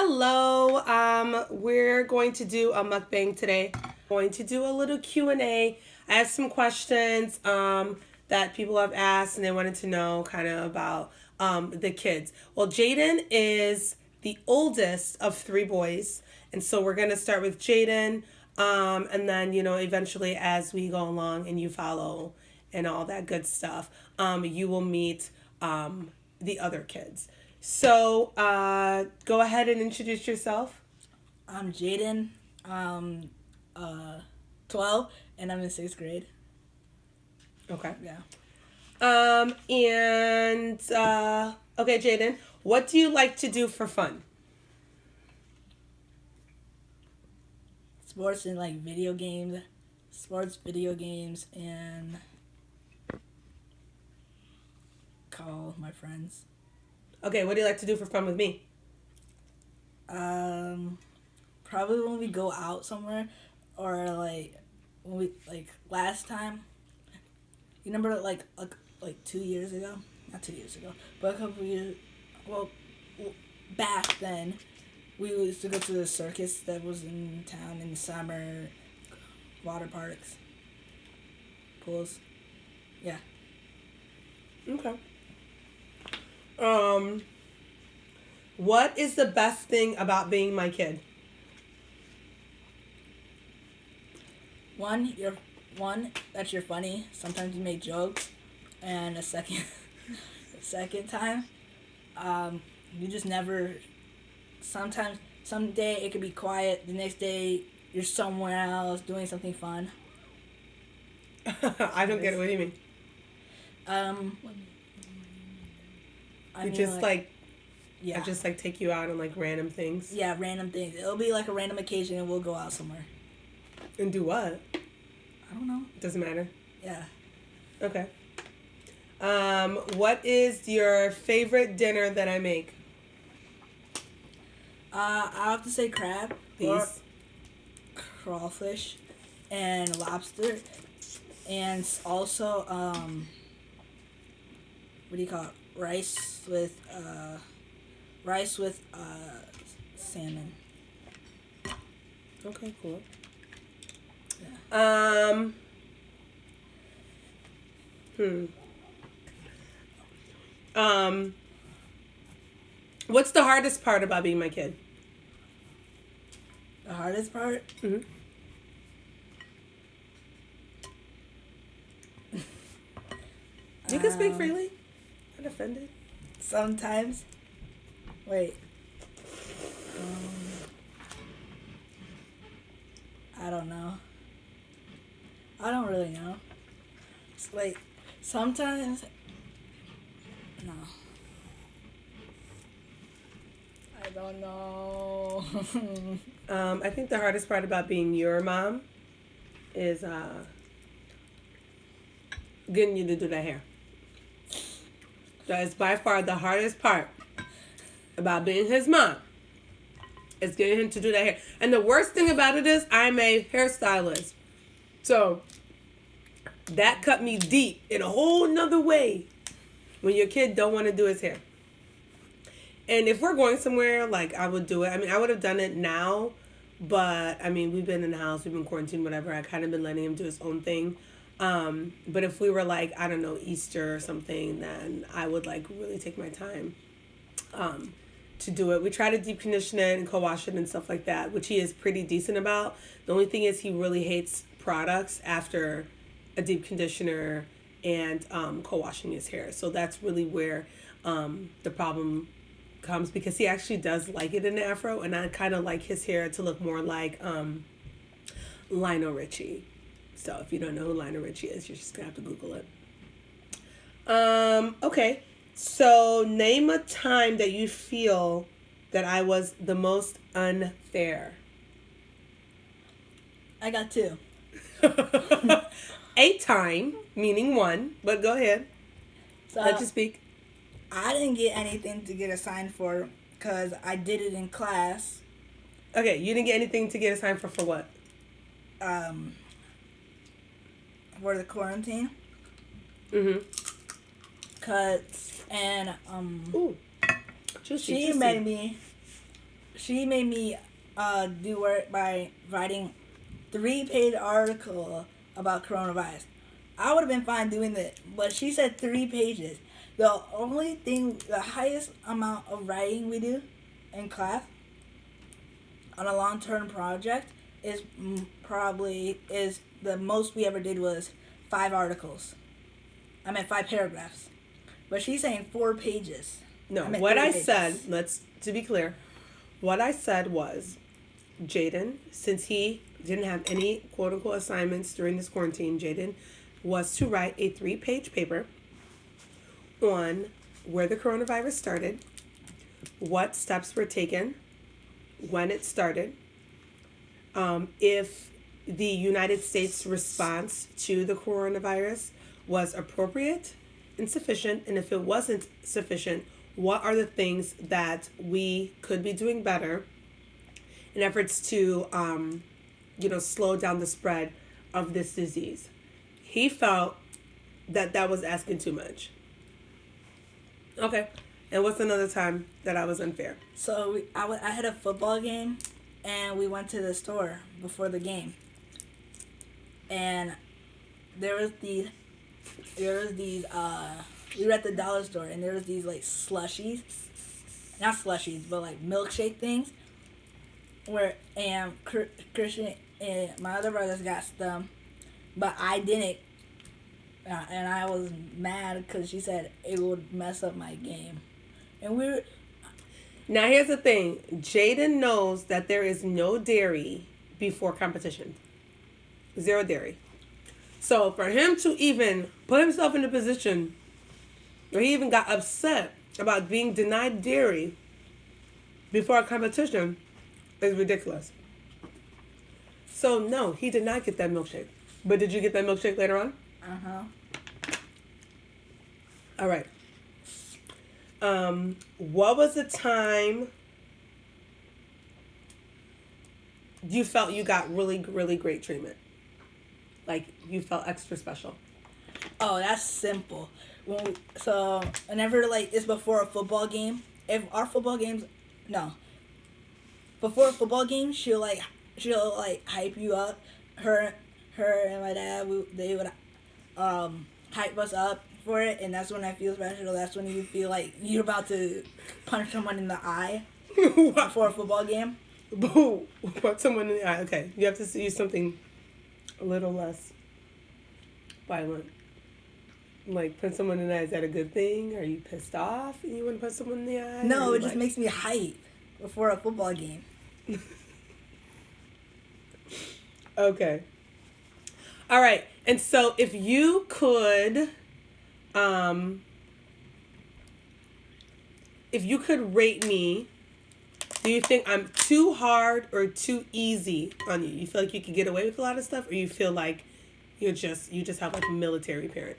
Hello. We're going to do a mukbang today. Going to do a little Q&A. I have some questions that people have asked and they wanted to know kind of about the kids. Well, Jaeden is the oldest of three boys, and so we're going to start with Jaeden, and then eventually as we go along and you follow and all that good stuff, you will meet the other kids. So, go ahead and introduce yourself. I'm Jaeden. I'm 12, and I'm in sixth grade. Okay. Yeah. Okay, Jaeden, what do you like to do for fun? Sports and like video games. Sports, video games, and call my friends. Okay, what do you like to do for fun with me? Um, Probably when we go out somewhere, or like when we like last time. You remember like 2 years ago? Not 2 years ago, but a couple years. Well, back then, we used to go to the circus that was in town in the summer. Water parks, pools. Yeah. Okay. Um, what is the best thing about being my kid? You're one that you're funny. Sometimes you make jokes, and a second, the second time, you just never. Sometimes, someday it could be quiet. The next day, you're somewhere else doing something fun. I don't get it. What do you mean? Um, I You mean just like I yeah, just like take you out on like random things yeah, random things. It'll be like a random occasion, and we'll go out somewhere. and do what? I don't know. Doesn't matter. Yeah. Okay. What is your favorite dinner that I make? I have to say crab or Peace. crawfish and lobster, and also what do you call it? Rice with salmon. Okay, cool. Yeah. Hmm. Um, what's the hardest part about being my kid? The hardest part. Mm-hmm. You can speak Um, freely. Not offended. Sometimes. Wait. Um, I don't know. I don't really know. It's like sometimes. No. I don't know. I think the hardest part about being your mom is getting you to do that hair. That is by far the hardest part about being his mom. Is getting him to do that hair. And the worst thing about it is I'm a hairstylist. So that cut me deep in a whole nother way when your kid don't want to do his hair. And if we're going somewhere, like I would do it. I mean, I would have done it now, but I mean, we've been in the house, we've been quarantined, whatever. I kind of been letting him do his own thing. But if we were like, I don't know, Easter or something, then I would like really take my time to do it. We try to deep condition it and co-wash it and stuff like that, which he is pretty decent about. The only thing is he really hates products after a deep conditioner and co-washing his hair. So that's really where the problem comes, because he actually does like it in the afro, and I kind of like his hair to look more like Lionel Richie. So if you don't know who Lionel Richie is, you're just gonna have to Google it. Okay. So name a time that you feel that I was the most unfair. I got two. A time, meaning one, but go ahead. Let So you speak. I didn't get anything to get assigned for because I did it in class. Okay, you didn't get anything to get assigned for what? Um, for the quarantine. Mm-hmm. Cause and Ooh, juicy, she juicy. made me she made me do work by writing 3-page article about coronavirus. I would have been fine doing that, but she said 3 pages. The only thing, the highest amount of writing we do in class on a long-term project is the most we ever did was 5 articles. I meant 5 paragraphs. But she's saying 4 pages. No, I what I pages. said, to be clear, what I said was, Jaeden, since he didn't have any quote unquote assignments during this quarantine, Jaeden was to write a 3-page paper on where the coronavirus started, what steps were taken, when it started, if the United States response to the coronavirus was appropriate and sufficient, and if it wasn't sufficient, what are the things that we could be doing better in efforts to, slow down the spread of this disease. He felt that was asking too much. Okay. And what's another time that I was unfair? So I had a football game, and we went to the store before the game, and there was these. We were at the dollar store, and there was these like slushies, not slushies, but like milkshake things. Where Christian and my other brothers got them, but I didn't, and I was mad because she said it would mess up my game, and we were. Now here's the thing: Jaeden knows that there is no dairy before competition. 0 dairy. So for him to even put himself in a position where he even got upset about being denied dairy before a competition is ridiculous. So no, he did not get that milkshake. But did you get that milkshake later on? Uh-huh. All right. What was the time you felt you got really, really great treatment? Like you felt extra special? Oh, that's simple. Whenever like it's before a football game, if our football games, no, before a football game, she'll hype you up. Her and my dad, they would hype us up for it, and that's when I feel special. That's when you feel like you're about to punch someone in the eye before a football game. Boo! Punch someone in the eye. Okay, you have to use something a little less violent. Like punch someone in the eye. Is that a good thing? Are you pissed off and you want to punch someone in the eye? No, it just makes me hype before a football game. Okay. All right. And so if you could rate me, do you think I'm too hard or too easy on you? You feel like you could get away with a lot of stuff, or you feel like you just have like a military parent?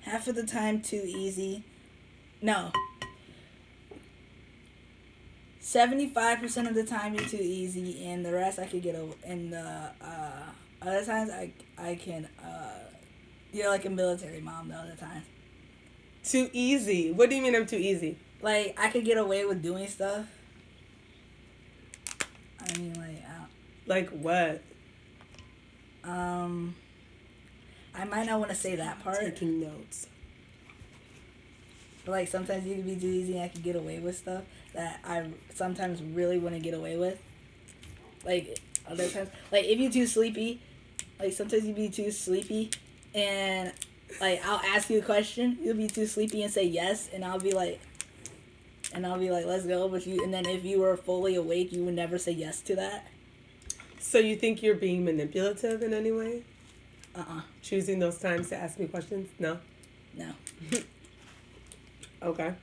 Half of the time too easy. No. 75% of the time you're too easy, and the rest I could get over. And the other times I can. You're like a military mom the other time. Too easy? What do you mean I'm too easy? Like I could get away with doing stuff. I mean, like what? I might not want to say that part. Taking notes. But like sometimes you can be too easy, and I can get away with stuff that I sometimes really wouldn't get away with. Like other times, like if you're too sleepy, like sometimes you be too sleepy, and like I'll ask you a question, you'll be too sleepy and say yes, and I'll be like, let's go. And then if you were fully awake, you would never say yes to that. So you think you're being manipulative in any way? Choosing those times to ask me questions? No? No. Okay.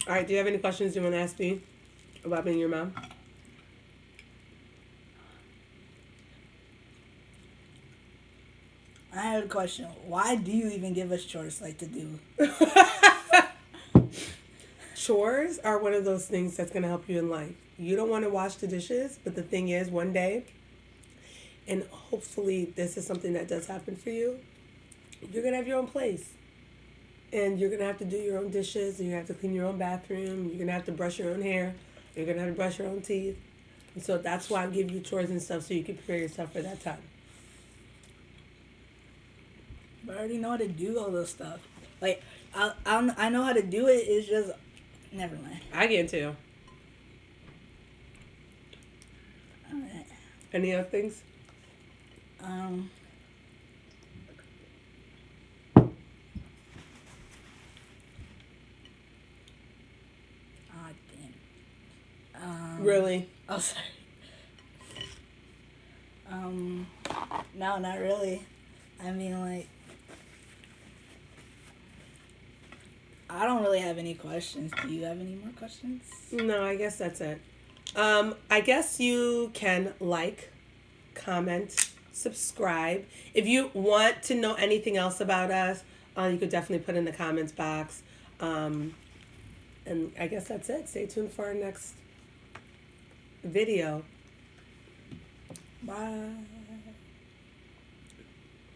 All right, do you have any questions you want to ask me about being your mom? I had a question. Why do you even give us chores like to do? Chores are one of those things that's going to help you in life. You don't want to wash the dishes, but the thing is, one day, and hopefully this is something that does happen for you, you're going to have your own place. And you're going to have to do your own dishes, and you have to clean your own bathroom, you're going to have to brush your own hair. You're gonna have to brush your own teeth. And so that's why I give you chores and stuff so you can prepare yourself for that time. But I already know how to do all this stuff. Like, I know how to do it. It's just, never mind. I get too. Alright. Any other things? Really? Oh, sorry. No, not really. I mean, like, I don't really have any questions. Do you have any more questions? No, I guess that's it. I guess you can like, comment, subscribe. If you want to know anything else about us, you could definitely put in the comments box. And I guess that's it. Stay tuned for our next video. Bye.